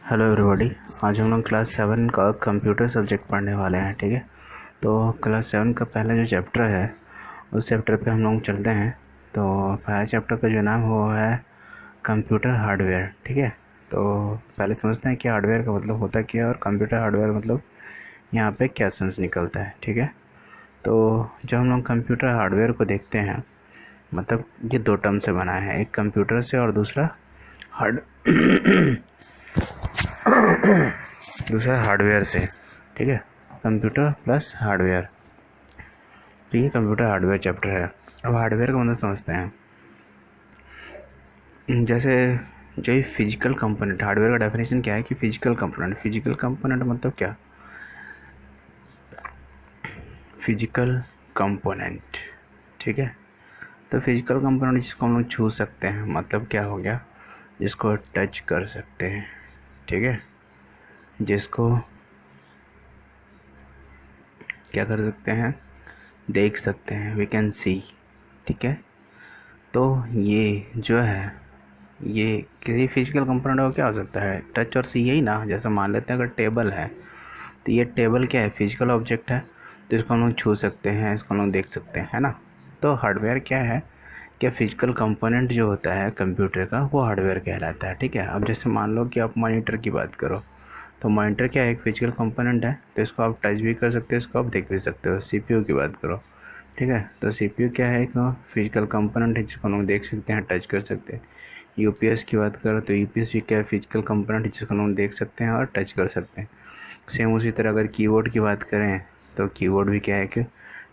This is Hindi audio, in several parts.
Hello everybody. आज हम लोग क्लास 7 का कंप्यूटर सब्जेक्ट पढ़ने वाले हैं। ठीक है, तो क्लास 7 का पहला जो चैप्टर है उस चैप्टर पे हम लोग चलते हैं। तो पहला चैप्टर का जो नाम है वो है कंप्यूटर हार्डवेयर। ठीक है, तो पहले समझते हैं कि हार्डवेयर का मतलब होता क्या है और कंप्यूटर हार्डवेयर मतलब यहाँ पे क्या सेंस निकलता है। ठीक है, तो जब हम लोग कंप्यूटर हार्डवेयर को देखते हैं मतलब ये दो टर्म से बना है, एक कंप्यूटर से और दूसरा हार्ड दूसरा हार्डवेयर से। ठीक है, कंप्यूटर प्लस हार्डवेयर, तो ये कंप्यूटर हार्डवेयर चैप्टर है। अब हार्डवेयर का मतलब समझते हैं, जैसे जो ये फिजिकल कंपोनेंट, हार्डवेयर का डेफिनेशन क्या है कि फिजिकल कंपोनेंट मतलब क्या, फिजिकल कंपोनेंट। ठीक है, तो फिजिकल कंपोनेंट जिसको हम लोग छू सकते हैं, मतलब क्या हो गया, जिसको टच कर सकते हैं। ठीक है, जिसको क्या कर सकते हैं, देख सकते हैं, वी कैन सी। ठीक है, तो ये जो है ये किसी फिजिकल कंपोनेंट का क्या हो सकता है, टच और सी, यही ना। जैसे मान लेते हैं अगर टेबल है तो ये टेबल क्या है, फिजिकल ऑब्जेक्ट है, तो इसको हम लोग छू सकते हैं, इसको हम लोग देख सकते हैं, है ना। तो हार्डवेयर क्या है, क्या फिजिकल कंपोनेंट जो होता है कंप्यूटर का वो हार्डवेयर कहलाता है। ठीक है, अब जैसे मान लो कि आप मॉनिटर की बात करो, तो मॉनिटर क्या है, एक फिजिकल कंपोनेंट है, तो इसको आप टच भी कर सकते हो, इसको आप देख भी सकते हो। सीपीयू की बात करो, ठीक है, तो सीपीयू क्या है, एक फिजिकल कंपोनेंट है जिसको हम लोग देख सकते हैं, टच कर सकते हैं। यूपीएस की बात करो तो यूपीएस भी क्या है, फिजिकल कंपोनेंट है जिसको हम लोग देख सकते हैं और टच कर सकते हैं। सेम उसी तरह अगर कीबोर्ड की बात करें तो कीबोर्ड भी क्या है कि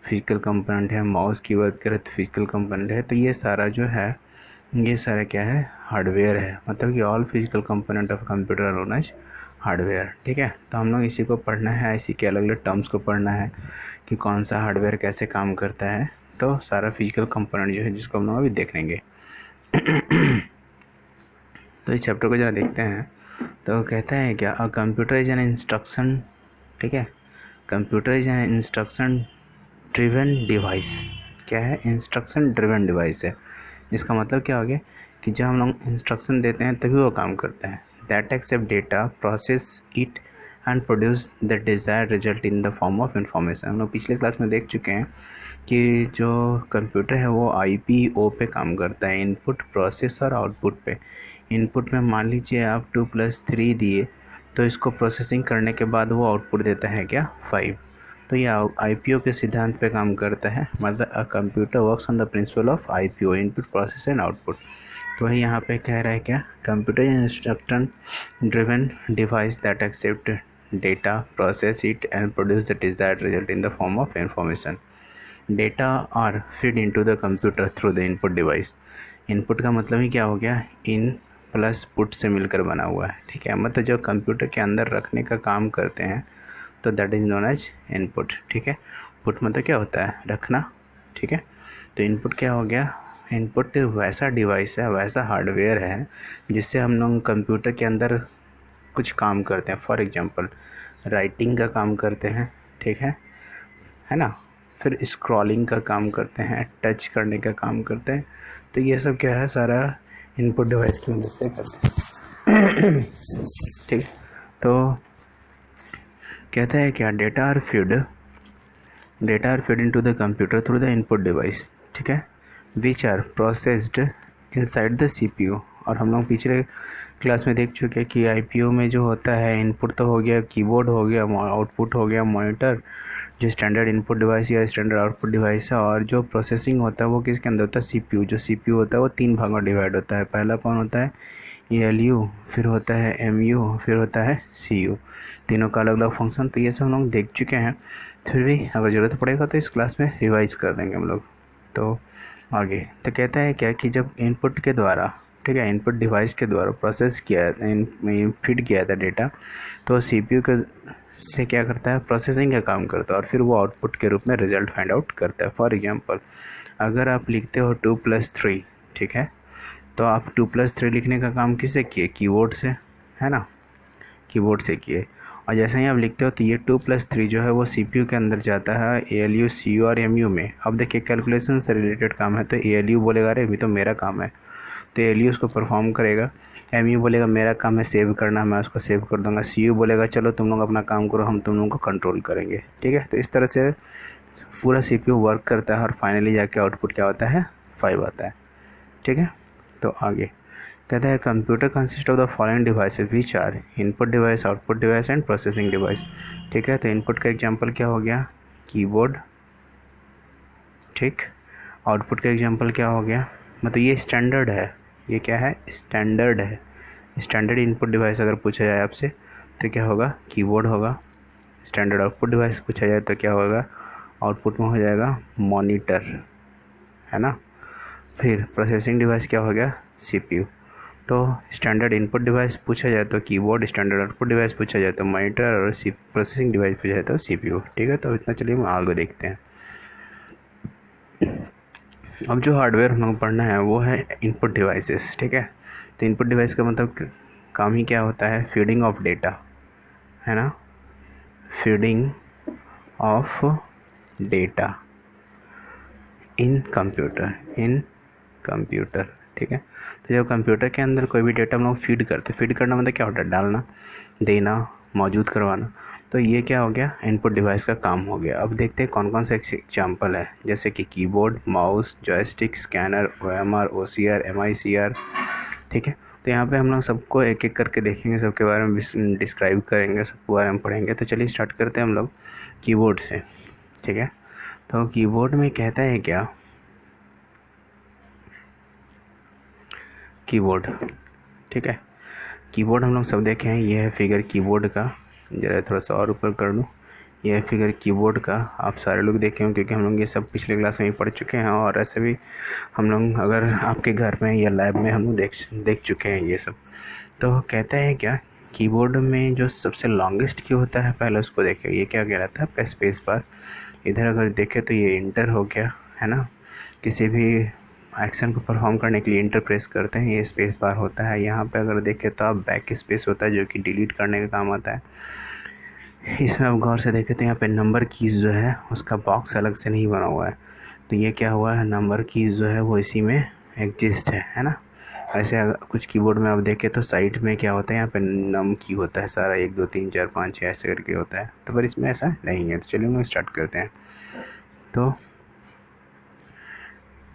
फिजिकल कंपोनेंट है। माउस की बात करें तो फिजिकल कंपोनेंट है। तो ये सारा जो है, ये सारा क्या है, हार्डवेयर है। मतलब कि all physical component of computer are known as hardware. ठीक है, तो हम लोग इसी को पढ़ना है, इसी के अलग अलग टर्म्स को पढ़ना है कि कौन सा हार्डवेयर कैसे काम करता है। तो सारा फिजिकल कंपोनेंट जो है जिसको हम लोग अभी देख लेंगे। तो इस चैप्टर को जरा देखते हैं। तो कहता है क्या, a computer is an instruction. ठीक है, computer is an instruction driven device. क्या है, इंस्ट्रक्शन ड्रिवन डिवाइस है। इसका मतलब क्या हो गया कि जब हम लोग इंस्ट्रक्शन देते हैं तभी वो काम करता है। That accept data, process it and produce the desired result in the form of information. हम लोग पिछले क्लास में देख चुके हैं कि जो कंप्यूटर है वो IPO पे काम करता है, इनपुट प्रोसेस और आउटपुट पे। इनपुट में मान लीजिए आप 2+3 दिए, तो इसको प्रोसेसिंग करने के बाद वो आउटपुट देता है क्या, 5। तो ये IPO के सिद्धांत पे काम करता है। मतलब a computer works on the principle of IPO, input process and output. तो वही यहाँ पे कह रहा है क्या, computer instruction driven device that accept data, process it and produce the desired result in the form of information. Data are feed into the computer through the input device. Input का मतलब ही क्या हो गया, इन प्लस पुट से मिलकर बना हुआ है। ठीक है, मतलब जो कंप्यूटर के अंदर रखने का काम करते हैं तो that is known as input. ठीक है, पुट मतलब क्या होता है, रखना। ठीक है, तो इनपुट क्या हो गया, इनपुट वैसा डिवाइस है, वैसा हार्डवेयर है जिससे हम लोग कंप्यूटर के अंदर कुछ काम करते हैं। फॉर एग्जांपल राइटिंग का काम करते हैं, ठीक है ना, फिर स्क्रॉलिंग का काम करते हैं, टच करने का काम करते हैं। तो ये सब क्या है, सारा इनपुट डिवाइस की मदद से करते हैं। ठीक, तो कहता है क्या, data are feed into the computer through the input device. ठीक है, which are processed inside the CPU। और हम लोग पिछले क्लास में देख चुके हैं कि IPO में जो होता है, इनपुट तो हो गया कीबोर्ड, हो गया आउटपुट, हो गया मॉनिटर जो स्टैंडर्ड इनपुट डिवाइस या स्टैंडर्ड आउटपुट डिवाइस है, और जो प्रोसेसिंग होता है वो किसके अंदर होता है, CPU। जो CPU होता है वो 3 भागों में डिवाइड होता है। पहला कौन होता है, ALU, फिर होता है MU, फिर होता है CU। तीनों का अलग अलग फंक्शन। तो ये सब हम लोग देख चुके हैं, फिर भी अगर ज़रूरत पड़ेगा तो इस क्लास में रिवाइज कर देंगे हम लोग। तो आगे तो कहता है क्या कि जब इनपुट के द्वारा, ठीक है, इनपुट डिवाइस के द्वारा प्रोसेस किया, फीड किया था डेटा, तो CPU के से क्या करता है, प्रोसेसिंग का काम करता है, और फिर वो आउटपुट के रूप में रिजल्ट फाइंड आउट करता है। फॉर एग्जांपल अगर आप लिखते हो 2+3, ठीक है, तो आप 2+3 लिखने का काम किससे किए, कीबोर्ड से, है ना, कीबोर्ड से किए। और जैसे ही आप लिखते हो तो ये 2+3 जो है वो CPU के अंदर जाता है, ALU, CU और MU में। अब देखिए कैलकुलेशन से रिलेटेड काम है तो ALU बोलेगा, अरे अभी तो मेरा काम है, तो ALU उसको परफॉर्म करेगा, एम यू बोलेगा मेरा काम है सेव करना, मैं उसको सेव कर दूंगा। सी यू बोलेगा चलो तुम लोग अपना काम करो, हम तुम लोगों को कंट्रोल करेंगे, ठीक है। तो इस तरह से पूरा CPU वर्क करता है और फाइनली जाके आउटपुट क्या होता है, 5 आता है, ठीक है। तो आगे कहता है computer consist of the following devices which are input device, output device and processing device, ठीक है। तो इनपुट का एग्जांपल क्या हो गया, कीबोर्ड, ठीक। आउटपुट का एग्जांपल क्या हो गया, मतलब ये स्टैंडर्ड है, ये क्या है, स्टैंडर्ड है। स्टैंडर्ड इनपुट डिवाइस अगर पूछा जाए आपसे तो क्या होगा, कीबोर्ड होगा। स्टैंडर्ड आउटपुट डिवाइस पूछा जाए तो क्या होगा, आउटपुट में हो जाएगा मॉनिटर, है ना। फिर प्रोसेसिंग डिवाइस क्या हो गया, CPU। तो स्टैंडर्ड इनपुट डिवाइस पूछा जाए तो कीबोर्ड, स्टैंडर्ड आउटपुट डिवाइस पूछा जाए तो मॉनिटर, और प्रोसेसिंग डिवाइस पूछा जाए तो CPU, ठीक है। तो इतना चलिए हम आगे देखते हैं। अब जो हार्डवेयर हम लोग पढ़ना है वो है इनपुट डिवाइसेस, ठीक है। तो इनपुट डिवाइस का मतलब काम ही क्या होता है, फीडिंग ऑफ डेटा, है ना, feeding of data in computer, ठीक है। तो जब कंप्यूटर के अंदर कोई भी डेटा हम लोग फीड करते, फीड करना मतलब क्या होता है, डालना, देना, मौजूद करवाना। तो ये क्या हो गया, इनपुट डिवाइस का काम हो गया। अब देखते हैं कौन कौन से एग्जाम्पल है, जैसे कि keyboard, mouse, joystick, scanner, OMR, OCR, MICR, ठीक है। तो यहाँ पे हम लोग सबको एक एक करके देखेंगे, सबके बारे में डिस्क्राइब करेंगे, सबके बारे में पढ़ेंगे। तो चलिए स्टार्ट करते हैं हम लोग कीबोर्ड से, ठीक है। तो कीबोर्ड में कहता है क्या, कीबोर्ड, ठीक है। कीबोर्ड हम लोग सब देखे हैं, ये है फिगर कीबोर्ड का, ज़रा थोड़ा सा और ऊपर कर लूँ, ये है फिगर कीबोर्ड का। आप सारे लोग देखे होंगे क्योंकि हम लोग ये सब पिछले क्लास में ही पढ़ चुके हैं, और ऐसे भी हम लोग अगर आपके घर में या लैब में हम लोग देख चुके हैं ये सब। तो कहता है क्या, कीबोर्ड में जो सबसे लॉन्गेस्ट की होता है, पहले उसको देखें, ये क्या कहलाता है, स्पेस बार। इधर अगर देखें तो ये इंटर हो गया, है ना। किसी भी एक्शन को परफॉर्म करने के लिए इंटर प्रेस करते हैं, ये स्पेस बार होता है। यहाँ पे अगर देखें तो आप बैक स्पेस होता है जो कि डिलीट करने का काम आता है। इसमें आप गौर से देखें तो यहाँ पे नंबर कीज़ जो है उसका बॉक्स अलग से नहीं बना हुआ है, तो ये क्या हुआ है, नंबर कीज़ जो है वो इसी में एग्जिस्ट है ना। ऐसे कुछ कीबोर्ड में आप देखें तो साइड में क्या होता है, यहाँ पे नम की होता है सारा, 1 2 3 4 5 6 ऐसे करके होता है, तो पर इसमें ऐसा नहीं है। तो चलिए हम स्टार्ट करते हैं। तो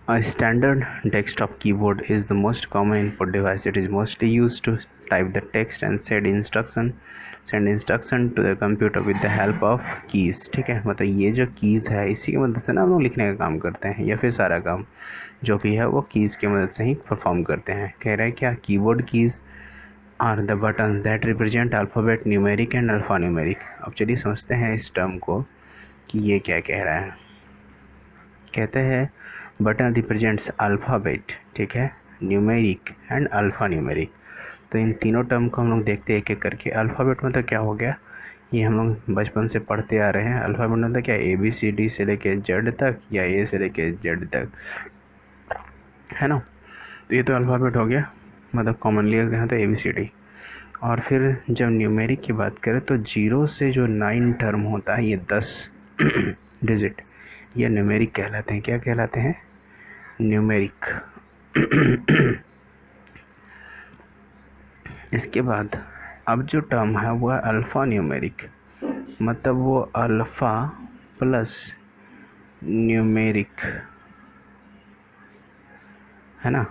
A standard desktop keyboard is the most common input device. It is mostly used to type the text and send instruction to the computer with the help of keys, ठीक है। मतलब ये जो कीज़ है इसी की मदद से ना हम लोग लिखने का काम करते हैं, या फिर सारा काम जो भी है वो कीज़ की मदद से ही परफॉर्म करते हैं। कह रहा है क्या, keyboard keys are the button that represent alphabet, numeric and alpha numeric. अब चलिए समझते हैं इस टर्म को कि ये क्या कह रहा है। कहते हैं बटन रिप्रेजेंट्स अल्फ़ाबेट, ठीक है, न्यूमेरिक एंड अल्फ़ा न्यूमेरिक। तो इन तीनों टर्म को हम लोग देखते हैं एक एक करके। अल्फ़ाबेट मतलब क्या हो गया, ये हम लोग बचपन से पढ़ते आ रहे हैं। अल्फ़ाबेट मतलब क्या, ABCD से लेके Z तक, या A से लेके Z तक, है ना। तो ये तो अल्फ़ाबेट हो गया, मतलब कॉमनली अगर हैं तो ABCD। और फिर जब न्यूमेरिक की बात करें तो 0 से जो 9 टर्म होता है, ये 10 डिजिट, ये न्यूमेरिक कहलाते हैं। क्या कहलाते हैं, न्यूमेरिक। इसके बाद अब जो टर्म है वो है अल्फ़ा न्यूमेरिक, मतलब वो अल्फ़ा प्लस न्यूमेरिक, है ना।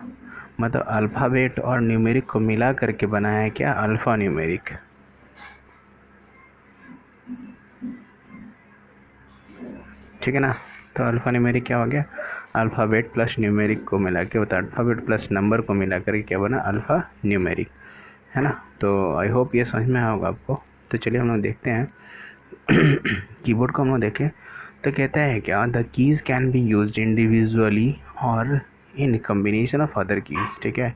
मतलब अल्फ़ाबेट और न्यूमेरिक को मिला करके बनाया है क्या, अल्फ़ा न्यूमेरिक, ठीक है ना। तो अल्फ़ा न्यूमेरिक क्या हो गया, अल्फ़ाबेट प्लस न्यूमेरिक को मिला के होता है, अल्फ़ाबेट प्लस नंबर को मिला करके क्या बना, अल्फ़ा न्यूमेरिक, है ना। तो आई होप ये समझ में आया होगा आपको। तो चलिए हम लोग देखते हैं कीबोर्ड को हम लोग देखें तो कहता है क्या, the keys can be used individually और इन कम्बिनेशन ऑफ अदर कीज़, ठीक है।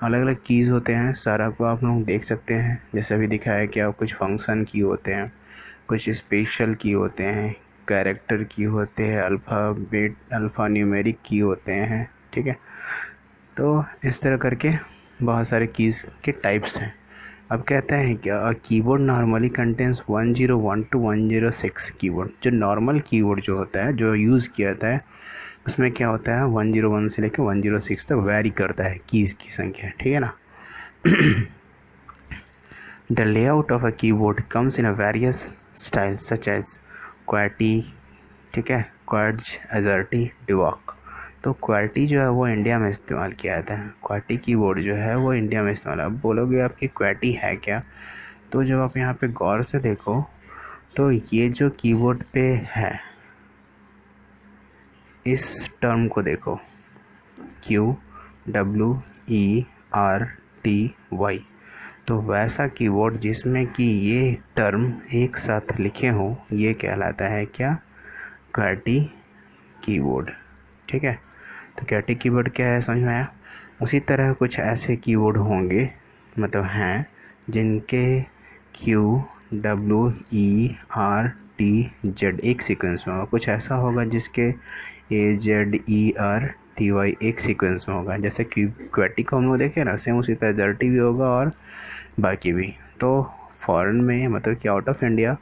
अलग अलग कीज़ होते हैं, सारा को आप लोग देख सकते हैं, जैसे अभी दिखाया क्या, कुछ फंक्शन की होते हैं, कुछ स्पेशल की होते हैं, कैरेक्टर की होते हैं, अल्फ़ाबेट अल्फ़ा न्यूमेरिक की होते हैं, ठीक है। तो इस तरह करके बहुत सारे कीज़ के टाइप्स हैं। अब कहता है क्या, keyboard normally contains 101 to 106 keyboard. जो नॉर्मल कीबोर्ड जो होता है, जो यूज़ किया जाता है, उसमें क्या होता है, 101 से लेकर 106 तक वैरी करता है कीज़ की संख्या, ठीक है ना। The layout of a keyboard comes in a various styles such as QWERTY, ठीक है, क्वार्ट्ज, एजर्टी, डिवॉक। तो क्वार्टी जो है वो इंडिया में इस्तेमाल किया जाता है। क्वार्टी कीबोर्ड जो है वो इंडिया में इस्तेमाल। अब बोलोगे आपकी क्वार्टी है क्या, तो जब आप यहाँ पे गौर से देखो तो ये जो कीबोर्ड पे है इस टर्म को देखो, QWERTY, तो वैसा कीबोर्ड जिसमें कि ये टर्म एक साथ लिखे हों ये कहलाता है क्या, क्वार्टी कीबोर्ड। ठीक है, तो क्वार्टी कीबोर्ड क्या है समझ में आया। उसी तरह कुछ ऐसे कीबोर्ड होंगे, मतलब हैं, जिनके QWERTZ एक सीक्वेंस में होगा, कुछ ऐसा होगा जिसके AZERTY एक सीक्वेंस में होगा। जैसे क्वार्टी को हम लोग देखे ना, सेम उसी तरह एजर्टी भी होगा और बाकी भी। तो फॉरेन में मतलब कि आउट ऑफ इंडिया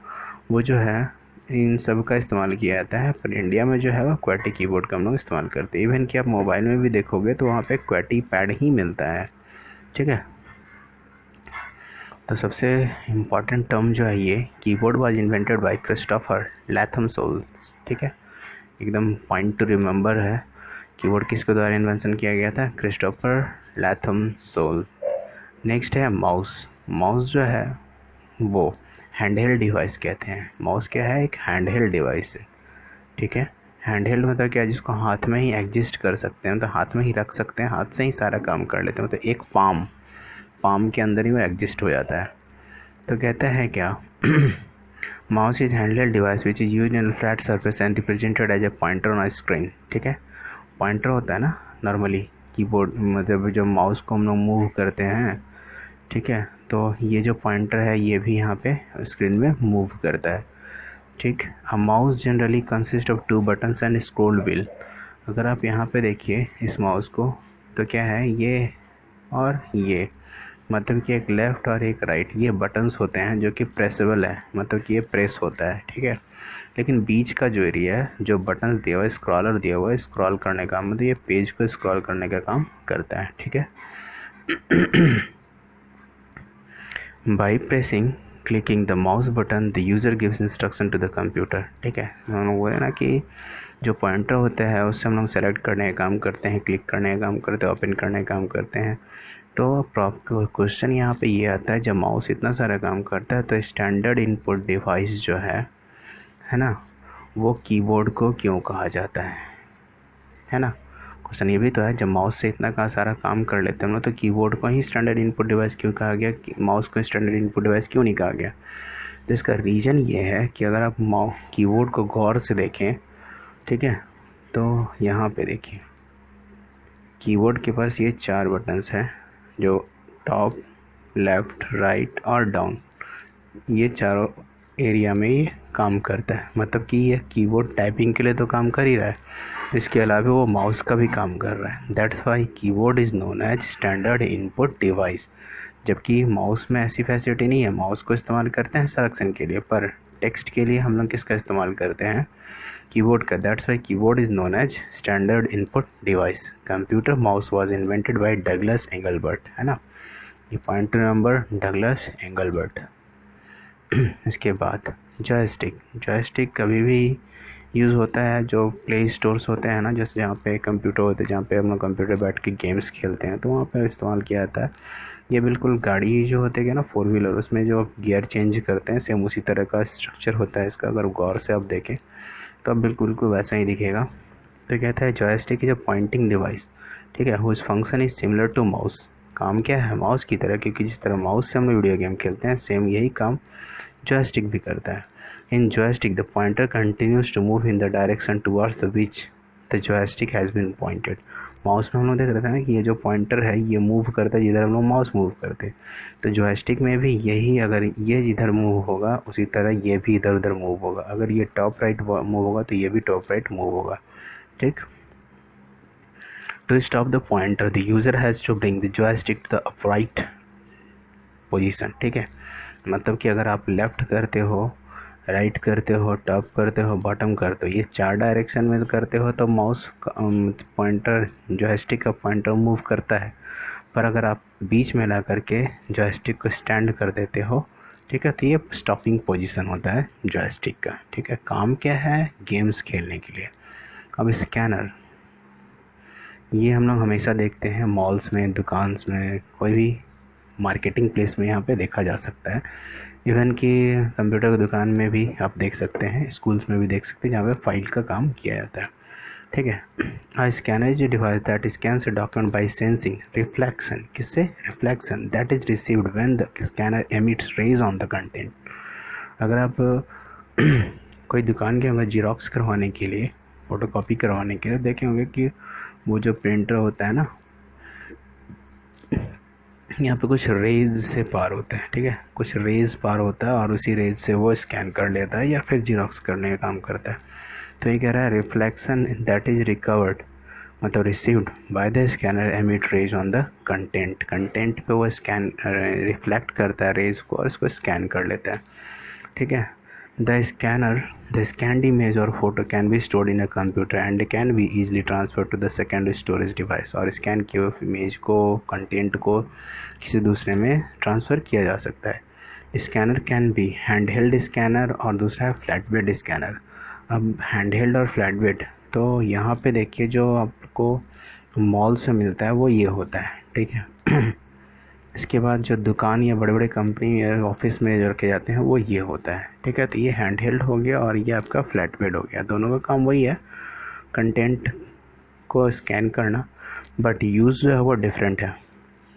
वो जो है इन सब का इस्तेमाल किया जाता है, पर इंडिया में जो है वो क्वार्टी कीबोर्ड का हम लोग इस्तेमाल करते हैं। इवन कि आप मोबाइल में भी देखोगे तो वहाँ पे क्वार्टी पैड ही मिलता है। ठीक है, तो सबसे इम्पॉर्टेंट टर्म जो है ये, keyboard was invented by Christopher Latham Sholes. ठीक है, एकदम पॉइंट टू रिमेंबर है। कीबोर्ड किसके द्वारा इन्वेंशन किया गया था, क्रिस्टोफर लैथम सोल। नेक्स्ट है माउस। माउस जो है वो हैंडहेल्ड डिवाइस कहते हैं। माउस क्या है, एक हैंडहेल्ड डिवाइस है। ठीक है, हैंडहेल्ड मतलब क्या है, जिसको हाथ में ही एग्जिस्ट कर सकते हैं, तो हाथ में ही रख सकते हैं, हाथ से ही सारा काम कर लेते हैं, मतलब एक पाम के अंदर ही वो एग्जिस्ट हो जाता है। तो कहता है क्या mouse is handheld device which is used in flat surface and represented as a pointer on a screen. ठीक है, पॉइंटर होता है ना नॉर्मली कीबोर्ड, मतलब जब माउस को हम लोग मूव करते हैं, ठीक है, तो ये जो पॉइंटर है ये भी यहाँ पे स्क्रीन में मूव करता है। ठीक, a mouse generally consist of 2 buttons and scroll wheel. अगर आप यहाँ पे देखिए इस माउस को, तो क्या है ये और ये, मतलब कि एक लेफ़्ट और एक राइट, ये बटन्स होते हैं जो कि प्रेसेबल है, मतलब कि ये प्रेस होता है। ठीक है, लेकिन बीच का जो एरिया है, जो बटन्स दिया हुआ है, स्क्रॉलर दिया हुआ है, स्क्रॉल करने का मतलब ये पेज को स्क्रॉल करने का काम करता है। ठीक है, by pressing clicking the mouse button the user gives instruction to the computer. ठीक है, हम लोग बोले ना कि जो पॉइंटर होता है उससे हम लोग सेलेक्ट करने का काम करते हैं, क्लिक करने का काम करते हैं, ओपन करने का काम करते हैं। तो क्वेश्चन यहाँ पे ये आता है, जब माउस इतना सारा काम करता है तो स्टैंडर्ड इनपुट डिवाइस जो है ना, वो कीबोर्ड को क्यों कहा जाता है ना। क्वेश्चन ये भी तो है, जब माउस से इतना का सारा काम कर लेते हैं हम लोग, तो कीबोर्ड को ही स्टैंडर्ड इनपुट डिवाइस क्यों कहा गया, माउस को स्टैंडर्ड इनपुट डिवाइस क्यों नहीं कहा गया। तो इसका रीज़न ये है कि अगर आप कीबोर्ड को गौर से देखें, ठीक है, तो यहाँ पे देखिए कीबोर्ड के पास ये 4 बटन्स हैं, जो टॉप, लेफ़्ट, राइट और डाउन, ये चारों एरिया में ये काम करता है। मतलब कि ये कीबोर्ड टाइपिंग के लिए तो काम कर ही रहा है, इसके अलावा वो माउस का भी काम कर रहा है। That's why keyboard is known as standard input device. जबकि माउस में ऐसी फैसिलिटी नहीं है, माउस को इस्तेमाल करते हैं सिलेक्शन के लिए, पर टेक्स्ट के लिए हम लोग किसका इस्तेमाल करते हैं, कीबोर्ड का। That's why keyboard is known as standard input device. Computer mouse was invented by Douglas Engelbart, है ना, ये पॉइंट नंबर डगलस एंगलबर्ट। इसके बाद जॉयस्टिक कभी भी यूज़ होता है जो प्ले स्टोर्स होते हैं ना, जैसे जहाँ पे कंप्यूटर होते हैं, जहाँ पे हम लोग कंप्यूटर बैठ के गेम्स खेलते हैं, तो वहाँ पे इस्तेमाल किया जाता है। ये बिल्कुल गाड़ी जो होती है ना 4 व्हीलर, उसमें जो गियर चेंज करते हैं, सेम उसी तरह का स्ट्रक्चर होता है इसका। अगर गौर से आप देखें तो अब बिल्कुल वैसा ही दिखेगा। तो कहता है joystick is a pointing device, ठीक है, whose function is similar to mouse. काम क्या है, माउस की तरह, क्योंकि जिस तरह माउस से हम लोग वीडियो गेम खेलते हैं, सेम यही काम जॉयस्टिक भी करता है। In joystick the pointer continues to move in the direction towards the which the joystick has been pointed. Mouse में हम लोग देख रहे थे ना कि ये जो पॉइंटर है ये मूव करता है जिधर हम लोग माउस मूव करते हैं, तो जॉयस्टिक में भी यही, अगर ये जिधर मूव होगा उसी तरह ये भी इधर उधर मूव होगा। अगर ये टॉप राइट मूव होगा तो ये भी टॉप राइट मूव होगा। ठीक, to stop the pointer the user has to bring the joystick to the upright position. ठीक है, मतलब कि अगर आप लेफ़्ट करते हो, राइट करते हो, टॉप करते हो, बॉटम करते हो, ये 4 डायरेक्शन में करते हो तो माउस पॉइंटर जॉयस्टिक का पॉइंटर मूव करता है। पर अगर आप बीच में ला करके जॉयस्टिक को स्टैंड कर देते हो, ठीक है। तो ये स्टॉपिंग पोजीशन होता है जॉयस्टिक का, ठीक है। काम क्या है, गेम्स खेलने के लिए। अब स्कैनर, ये हम लोग हमेशा देखते हैं मॉल्स में, दुकान्स में, कोई भी मार्केटिंग प्लेस में यहाँ पे देखा जा सकता है। इवन कि कंप्यूटर की दुकान में भी आप देख सकते हैं, स्कूल्स में भी देख सकते हैं, जहाँ पे फाइल का काम किया जाता है, ठीक है। A scanner is a device that scans a document by sensing reflection, किससे, reflection that is received when the scanner emits rays on the content। अगर आप कोई दुकान के अंदर जीरोक्स करवाने के लिए, फोटोकॉपी करवाने के लिए देखे होंगे कि वो जो प्रिंटर होता है ना, यहाँ पे कुछ रेज से पार होता है, ठीक है, कुछ रेज पार होता है और उसी रेज से वो स्कैन कर लेता है या फिर जीरोक्स करने का काम करता है। तो ये कह रहा है रिफ्लेक्शन दैट इज रिकवर्ड, मतलब received by the scanner emit rays on the content, content पे वो स्कैन रिफ्लेक्ट करता है रेज को और इसको स्कैन कर लेता है, ठीक है। The scanned image or photo can be stored in a computer and can be easily transferred to the secondary storage device। और स्कैन किए हुए इमेज को, कंटेंट को किसी दूसरे में ट्रांसफ़र किया जा सकता है। Scanner can be handheld scanner और दूसरा है फ्लैट बेड स्कैनर। अब हैंडहेल्ड और फ्लैट बेड, तो यहाँ पे देखिए जो आपको मॉल से मिलता है वो ये होता है, ठीक है। इसके बाद जो दुकान या बड़े बड़े कंपनी या ऑफिस में जो रखे जाते हैं वो ये होता है, ठीक है। तो ये हैंडहेल्ड हो गया और ये आपका फ्लैट बेड हो गया, दोनों का काम वही है, कंटेंट को स्कैन करना, बट यूज़ जो है वो डिफरेंट है।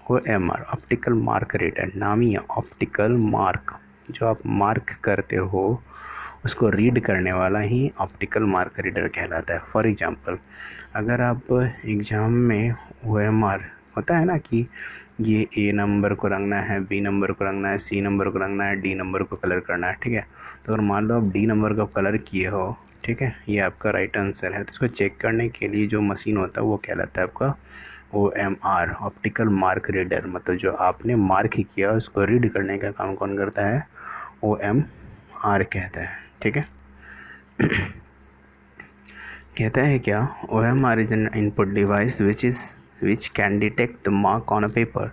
वो MR ऑप्टिकल मार्क रीडर, नाम ही है ऑप्टिकल मार्क, जो आप मार्क करते हो उसको रीड करने वाला ही ऑप्टिकल मार्क रीडर कहलाता है। फॉर एग्जांपल, अगर आप एग्ज़ाम में OMR होता है ना कि ये A नंबर को रंगना है, B नंबर को रंगना है, C नंबर को रंगना है, D नंबर को कलर करना है, ठीक है। तो अगर मान लो आप D नंबर का कलर किए हो, ठीक है, ये आपका राइट आंसर है, तो इसको चेक करने के लिए जो मशीन होता है वो कहलाता है आपका OMR ऑप्टिकल मार्क रीडर। मतलब जो आपने मार्क किया उसको रीड करने का काम कौन करता है, OMR कहता है, ठीक है। कहता है क्या, OMR is an input device which can detect the mark on a paper.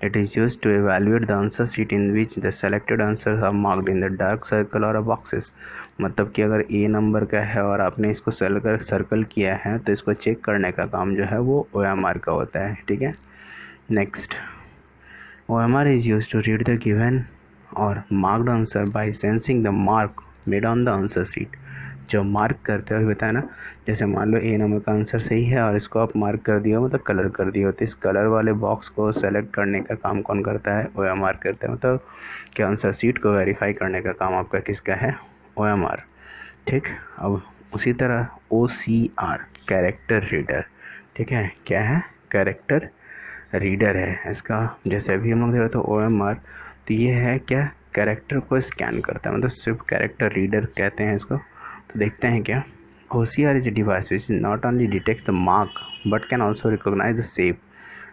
It is used to evaluate the answer sheet in which the selected answers are marked in the dark circle or boxes। मतलब कि अगर A नंबर का है और आपने इसको सर्कल किया है तो इसको चेक करने का काम जो है वो OMR का होता है, ठीक है। Next, OMR is used to read the given or marked answer by sensing the mark made on the answer sheet। जो मार्क करते हो बताया ना, जैसे मान लो A नंबर का आंसर सही है और इसको आप मार्क कर दिया हो, मतलब कलर कर दिया हो, तो इस कलर वाले बॉक्स को सेलेक्ट करने का काम कौन करता है, OMR करता है। मतलब कि आंसर शीट को वेरीफाई करने का काम आपका किसका है, OMR, ठीक। अब उसी तरह OCR कैरेक्टर रीडर, ठीक है, क्या है, कैरेक्टर रीडर है इसका। जैसे अभी हम लोग देख रहे थे OMR, तो ये है क्या, कैरेक्टर को स्कैन करता है, मतलब सिर्फ कैरेक्टर रीडर कहते हैं इसको। तो देखते हैं क्या, OCR is a device which not only detects the mark but can also recognize the shape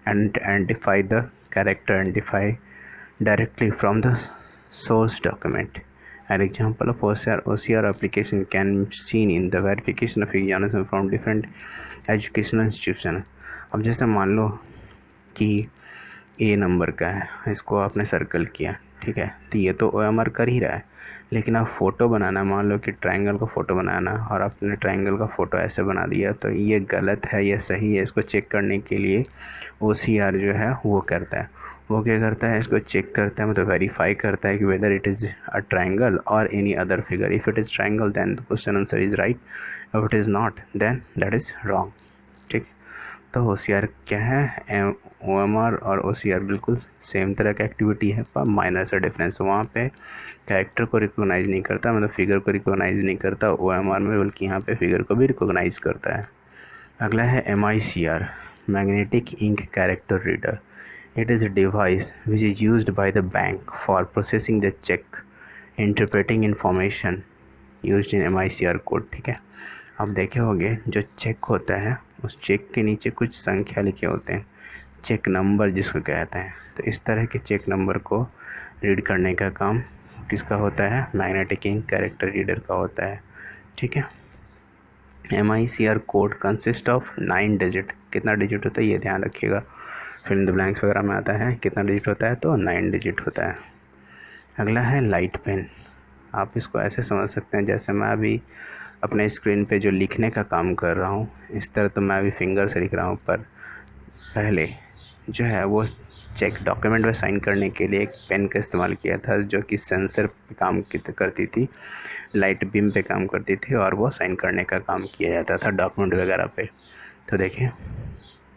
and identify the character directly from the source document। An example of OCR application can be seen in the verification of examination from different educational institutions। अब जैसे मान लो कि A नंबर का है, इसको आपने सर्कल किया, ठीक है, तो ये तो OMR कर ही रहा है, लेकिन आप फ़ोटो बनाना, मान लो कि ट्रायंगल का फ़ोटो बनाना और आपने ट्रायंगल का फ़ोटो ऐसे बना दिया, तो ये गलत है या सही है, इसको चेक करने के लिए OCR जो है वो करता है। वो क्या करता है, इसको चेक करता है, मतलब वेरीफाई करता है कि whether it is a triangle और any other figure. If it is triangle then the question answer is right, if it is not then that is wrong, ठीक। तो OCR क्या है, OMR और OCR बिल्कुल सेम तरह का एक्टिविटी है, पर माइनर सा डिफरेंस। वहाँ पे कैरेक्टर को रिकॉग्नाइज नहीं करता, मतलब फिगर को रिकॉग्नाइज नहीं करता OMR में, बल्कि यहाँ पे फिगर को भी रिकॉग्नाइज करता है। अगला है MICR magnetic ink character reader. It is a device which is used by the bank for processing the cheque interpreting information used in MICR code, ठीक है। आप देखे होंगे जो चेक होता है उस चेक के नीचे कुछ संख्या लिखे होते हैं, चेक नंबर जिसको कहते हैं। तो इस तरह के चेक नंबर को रीड करने का काम किसका होता है, मैग्नेटिक इंक कैरेक्टर रीडर का होता है, ठीक है। MICR code consist of 9 digit, कितना डिजिट होता है ये ध्यान रखिएगा, फिल इन द ब्लैंक्स वगैरह में आता है कितना डिजिट होता है, तो 9 डिजिट होता है। अगला है लाइट पेन। आप इसको ऐसे समझ सकते हैं जैसे मैं अभी अपने स्क्रीन पे जो लिखने का काम कर रहा हूँ, इस तरह तो मैं अभी फिंगर से लिख रहा हूँ, पर पहले जो है वो चेक डॉक्यूमेंट में साइन करने के लिए एक पेन का इस्तेमाल किया था जो कि सेंसर पे काम करती थी, लाइट बीम पे काम करती थी, और वो साइन करने का काम किया जाता था डॉक्यूमेंट वगैरह पे। तो देखिए,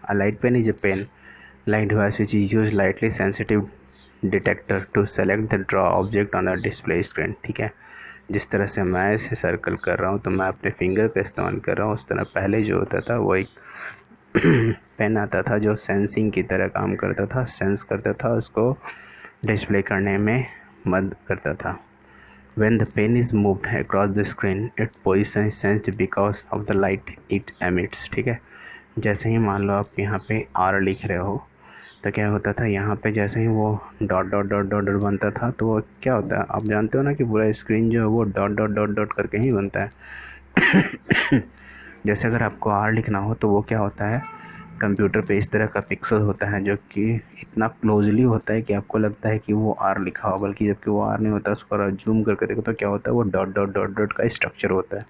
a light pen is a pen light device which is use lightly sensitive detector to select the draw object on the display screen. ठीक है, जिस तरह से मैं इसे सर्कल कर रहा हूँ तो मैं अपने फिंगर का इस्तेमाल कर रहा हूँ, उस तरह पहले जो होता था वो एक पेन आता था जो सेंसिंग की तरह काम करता था, सेंस करता था, उसको डिस्प्ले करने में मदद करता था। When the pen is moved across the screen, its position is sensed because of the light it emits। ठीक है, जैसे ही मान लो आप यहाँ पे R लिख रहे हो तो क्या होता था, यहाँ पे जैसे ही वो dot dot dot dot dot बनता था तो वो क्या होता है, आप जानते हो ना कि पूरा स्क्रीन जो है वो डॉट डॉट डॉट डॉट करके ही बनता है। जैसे अगर आपको R लिखना हो तो वो क्या होता है, कंप्यूटर पे इस तरह का पिक्सल होता है जो कि इतना क्लोजली होता है कि आपको लगता है कि वो R लिखा हो, बल्कि जबकि वो R नहीं होता, उसको जूम करके देखो तो क्या होता है, वो डॉट डॉट डॉट डॉट का स्ट्रक्चर होता है।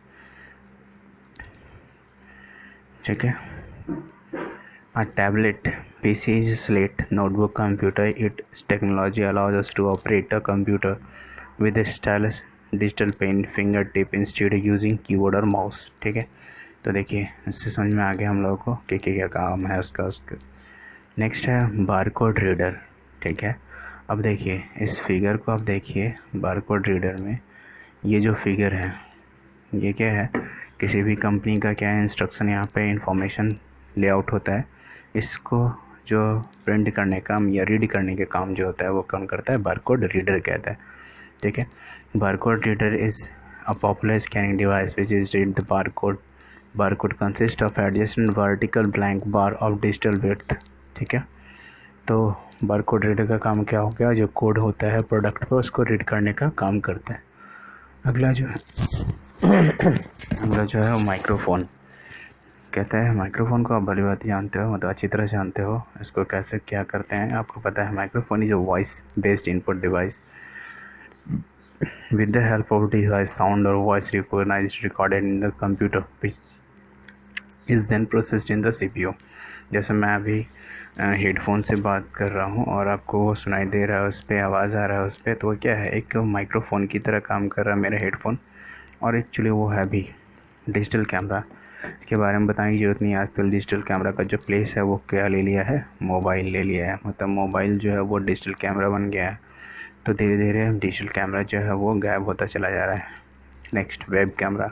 ठीक है, A tablet, PC is a slate notebook computer. Its technology allows us to operate a computer with a stylus, digital pen, fingertip instead of using keyboard और mouse। ठीक है, तो देखिए इससे समझ में आ गया हम लोगों को कि क्या काम है उसका। नेक्स्ट है बारकोड रीडर। ठीक है, अब देखिए इस फिगर को, आप देखिए बारकोड रीडर में ये जो फिगर है ये क्या है, किसी भी कंपनी का क्या है इंस्ट्रक्शन, यहाँ पे इंफॉर्मेशन लेआउट होता है, इसको जो प्रिंट करने का या रीड करने के काम जो होता है वो कौन करता है, बारकोड रीडर कहता है। ठीक है, barcode reader is a popular scanning device which is read the barcode. Barcode consist of adjacent vertical blank bar of digital width. ठीक है, तो बारकोड रीडर का काम क्या हो गया, जो कोड होता है प्रोडक्ट पर उसको रीड करने का काम करता है। अगला जो है वो माइक्रोफोन कहता है। माइक्रोफोन को आप भली बात जानते हो, मतलब अच्छी तरह जानते हो, इसको कैसे क्या करते हैं आपको पता है। Microphone is a voice based input device with the help of device sound or voice recognized recorded in the computer which is then processed in the CPU। जैसे मैं अभी हेडफोन से बात कर रहा हूँ और आपको वो सुनाई दे रहा है, उस पर आवाज़ आ रहा है उस पर, तो वो क्या है, एक माइक्रोफोन की तरह काम कर रहा है मेरा हेडफोन। और एक्चुअली वो है भी डिजिटल कैमरा। इसके बारे में बताने की ज़रूरत नहीं है, आजकल डिजिटल कैमरा का जो प्लेस है वो क्या ले लिया है, मोबाइल ले लिया है। मतलब मोबाइल जो है वो डिजिटल कैमरा बन गया है, तो धीरे धीरे डिजिटल कैमरा जो है वो गायब होता चला जा रहा है। Next web camera.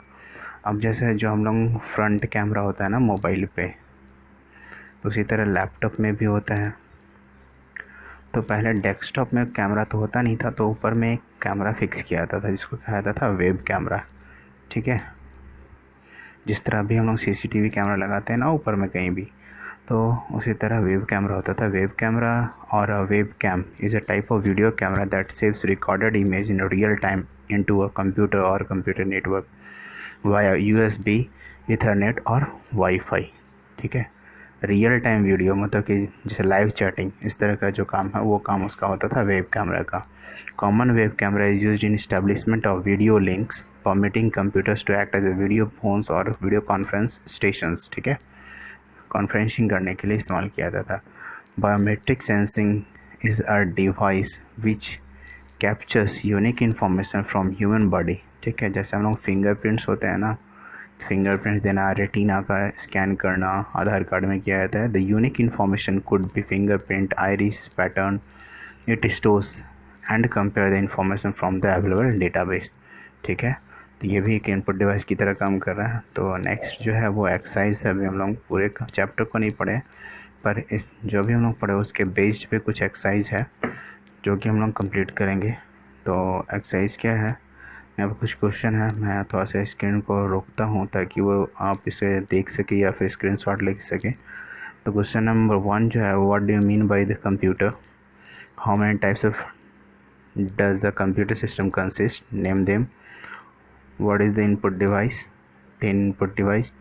अब जैसे जो हम लोग फ्रंट कैमरा होता है ना मोबाइल पे, उसी तरह लैपटॉप में भी होता है। तो पहले डेस्कटॉप में कैमरा तो होता नहीं था, तो ऊपर में एक कैमरा फिक्स किया जाता था जिसको कहा जाता था वेब कैमरा। ठीक है, जिस तरह अभी हम लोग CCTV कैमरा लगाते हैं ना ऊपर में कहीं भी, तो उसी तरह वेब कैमरा होता था। वेब कैमरा और web cam is a type of video camera that saves recorded image in real time into a computer और computer network via USB, Ethernet और वाईफाई। ठीक है, रियल टाइम वीडियो मतलब कि जैसे लाइव चैटिंग, इस तरह का जो काम है वो काम उसका होता था वेब कैमरा का। Common web camera is used in establishment of video links permitting computers to act as a video phones और वीडियो कॉन्फ्रेंस स्टेशंस। ठीक है, कॉन्फ्रेंसिंग करने के लिए इस्तेमाल किया जाता था। Biometric sensing is a device which captures unique information from human body. ठीक है, जैसे हम लोग फिंगरप्रिंट्स होते हैं ना, फिंगरप्रिंट्स देना, रेटिना का स्कैन करना आधार कार्ड में किया जाता है। The unique information could be fingerprint, iris pattern, it stores and compare the information from the available database. ठीक है, तो ये भी एक इनपुट डिवाइस की तरह काम कर रहा है। तो नेक्स्ट जो है वो एक्सरसाइज है। अभी हम लोग पूरे चैप्टर को नहीं पढ़े, पर इस जो भी हम लोग पढ़े उसके बेस्ड पे कुछ एक्सरसाइज है जो कि हम लोग कंप्लीट करेंगे। तो एक्सरसाइज क्या है, यहाँ पर कुछ क्वेश्चन है, मैं थोड़ा सा स्क्रीन को रोकता हूँ ताकि वो आप इसे देख सके या फिर स्क्रीनशॉट ले सके। तो क्वेश्चन नंबर 1 जो है, what do you mean by the computer, how many types of does the computer system consist, name them, what is the input device, 10 input device,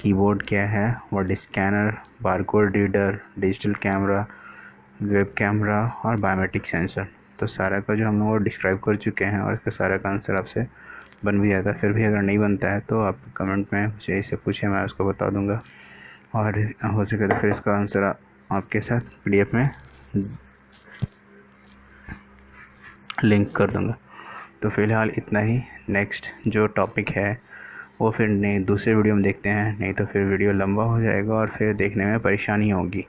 keyboard क्या है, what is scanner, barcode reader, digital camera, web camera और बायोमेट्रिक सेंसर। तो सारा का जो हम लोग डिस्क्राइब कर चुके हैं और इसका सारा का आंसर आपसे बन भी जाता है। फिर भी अगर नहीं बनता है तो आप कमेंट में मुझे इससे पूछे, मैं उसको बता दूंगा, और हो सके तो फिर इसका आंसर आपके साथ PDF में लिंक कर दूंगा। तो फ़िलहाल इतना ही। नेक्स्ट जो टॉपिक है वो फिर दूसरे वीडियो में देखते हैं, नहीं तो फिर वीडियो लंबा हो जाएगा और फिर देखने में परेशानी होगी।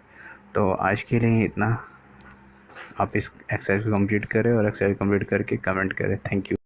तो आज के लिए इतना। आप इस एक्सरसाइज को कंप्लीट करें और एक्सरसाइज कंप्लीट करके कमेंट करें। Thank you.